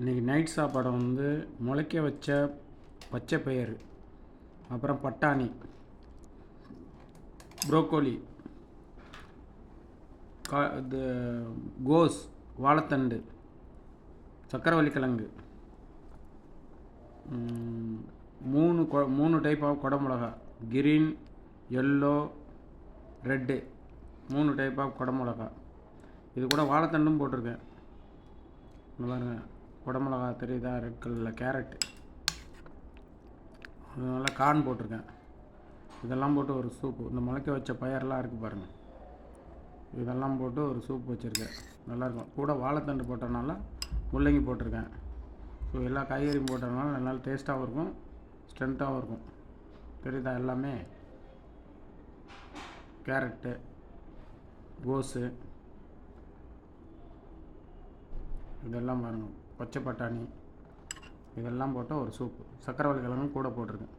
இன்றைக்கி நைட் சாப்பாடு வந்து முளைக்க வச்ச பச்சை பயிறு, அப்புறம் பட்டாணி, ப்ரோக்கோலி, இது கோஸ், வாழைத்தண்டு, சக்கரவள்ளி கிழங்கு, மூணு டைப் ஆஃப் குடமிளகா, green, yellow, red, 3 type of குடமிளகா. இது கூட வாழைத்தண்டும் போட்டிருக்கேன். இந்த பாருங்க, குடமிளகா தெரியுதா? ரெட் கலரில் கேரட், அதனால கார்ன் போட்டிருக்கேன். இதெல்லாம் போட்டு ஒரு சூப்பு, இந்த முளைக்க வச்ச பயிரெலாம் இருக்குது பாருங்கள், இதெல்லாம் போட்டு ஒரு சூப் வச்சுருக்கேன். நல்லாயிருக்கும். கூட வாழைத்தண்டு போட்டனால முள்ளங்கி போட்டிருக்கேன். ஸோ எல்லா காய்கறியும் போட்டதுனால நல்லா டேஸ்ட்டாகவும் இருக்கும், ஸ்ட்ரென்த்தாகவும் இருக்கும். தெரியுதா? எல்லாமே கேரட்டு, கோஸு, இதெல்லாம் பாருங்கள், பச்சை பட்டாணி, இதெல்லாம் போட்டால் ஒரு சூப்பு. சக்கரவள்ளி கிழங்கும் கூட போட்டிருக்கேன்.